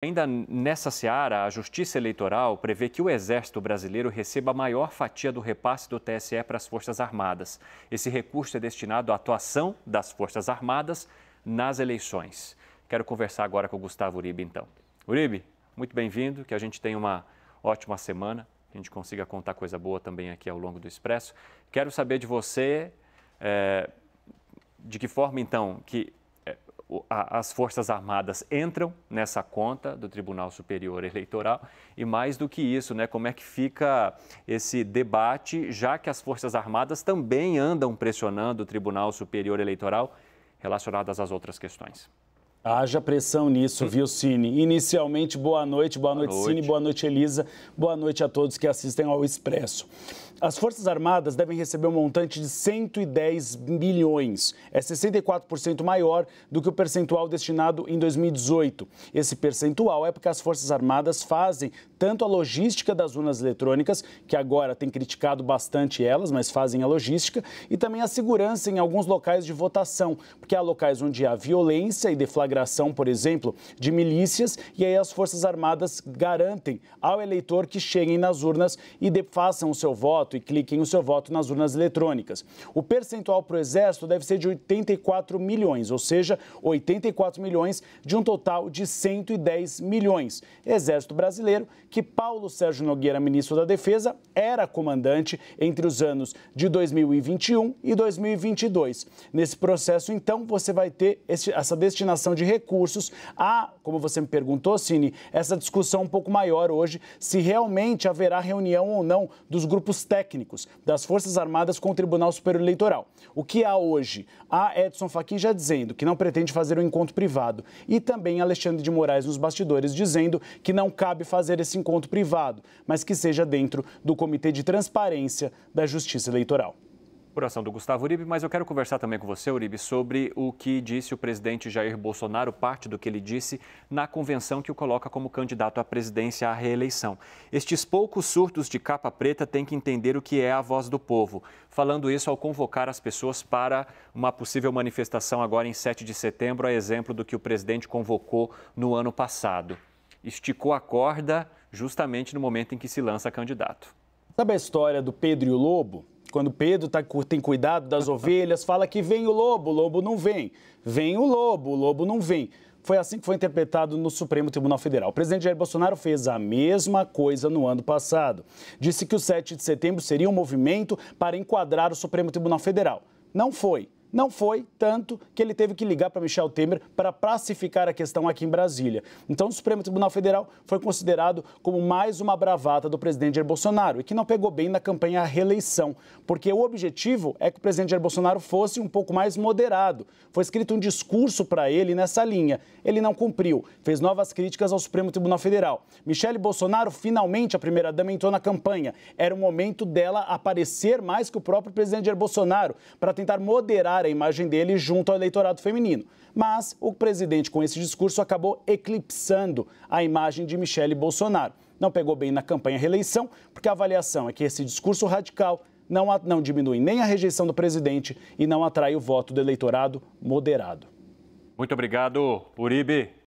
Ainda nessa seara, a Justiça Eleitoral prevê que o Exército Brasileiro receba a maior fatia do repasse do TSE para as Forças Armadas. Esse recurso é destinado à atuação das Forças Armadas nas eleições. Quero conversar agora com o Gustavo Uribe, então. Uribe, muito bem-vindo, que a gente tenha uma ótima semana, que a gente consiga contar coisa boa também aqui ao longo do Expresso. Quero saber de você, de que forma, então, que as Forças Armadas entram nessa conta do Tribunal Superior Eleitoral e, mais do que isso, né, como é que fica esse debate, já que as Forças Armadas também andam pressionando o Tribunal Superior Eleitoral relacionadas às outras questões. Haja pressão nisso, viu, Cine? Inicialmente, boa noite, Cine, boa noite, Elisa, boa noite a todos que assistem ao Expresso. As Forças Armadas devem receber um montante de 110 bilhões. É 64% maior do que o percentual destinado em 2018. Esse percentual é porque as Forças Armadas fazem tanto a logística das urnas eletrônicas, que agora tem criticado bastante elas, mas fazem a logística, e também a segurança em alguns locais de votação, porque há locais onde há violência e deflagração, por exemplo, de milícias, e aí as Forças Armadas garantem ao eleitor que cheguem nas urnas e façam o seu voto e cliquem o seu voto nas urnas eletrônicas. O percentual para o Exército deve ser de 84 milhões, ou seja, 84 milhões de um total de 110 milhões. Exército Brasileiro, que Paulo Sérgio Nogueira, ministro da Defesa, era comandante entre os anos de 2021 e 2022. Nesse processo, então, você vai ter essa destinação de recursos. Há, como você me perguntou, Cine, essa discussão um pouco maior hoje, se realmente haverá reunião ou não dos grupos técnicos das Forças Armadas com o Tribunal Superior Eleitoral. O que há hoje? Há Edson Fachin já dizendo que não pretende fazer um encontro privado e também Alexandre de Moraes nos bastidores dizendo que não cabe fazer esse encontro privado, mas que seja dentro do Comitê de Transparência da Justiça Eleitoral. Coração do Gustavo Uribe, mas eu quero conversar também com você, Uribe, sobre o que disse o presidente Jair Bolsonaro, parte do que ele disse na convenção que o coloca como candidato à presidência à reeleição. Estes poucos surtos de capa preta têm que entender o que é a voz do povo, falando isso ao convocar as pessoas para uma possível manifestação agora em 7 de setembro, a exemplo do que o presidente convocou no ano passado. Esticou a corda justamente no momento em que se lança candidato. Sabe a história do Pedro e o Lobo? Quando Pedro tem cuidado das ovelhas, fala que vem o lobo não vem. Vem o lobo não vem. Foi assim que foi interpretado no Supremo Tribunal Federal. O presidente Jair Bolsonaro fez a mesma coisa no ano passado. Disse que o 7 de setembro seria um movimento para enquadrar o Supremo Tribunal Federal. Não foi. Não foi, tanto que ele teve que ligar para Michel Temer para pacificar a questão aqui em Brasília. Então, o Supremo Tribunal Federal foi considerado como mais uma bravata do presidente Jair Bolsonaro e que não pegou bem na campanha à reeleição, porque o objetivo é que o presidente Jair Bolsonaro fosse um pouco mais moderado. Foi escrito um discurso para ele nessa linha. Ele não cumpriu, fez novas críticas ao Supremo Tribunal Federal. Michele Bolsonaro, finalmente, a primeira-dama, entrou na campanha. Era o momento dela aparecer mais que o próprio presidente Jair Bolsonaro para tentar moderar a imagem dele junto ao eleitorado feminino. Mas o presidente, com esse discurso, acabou eclipsando a imagem de Michele Bolsonaro. Não pegou bem na campanha à reeleição, porque a avaliação é que esse discurso radical não diminui nem a rejeição do presidente e não atrai o voto do eleitorado moderado. Muito obrigado, Uribe.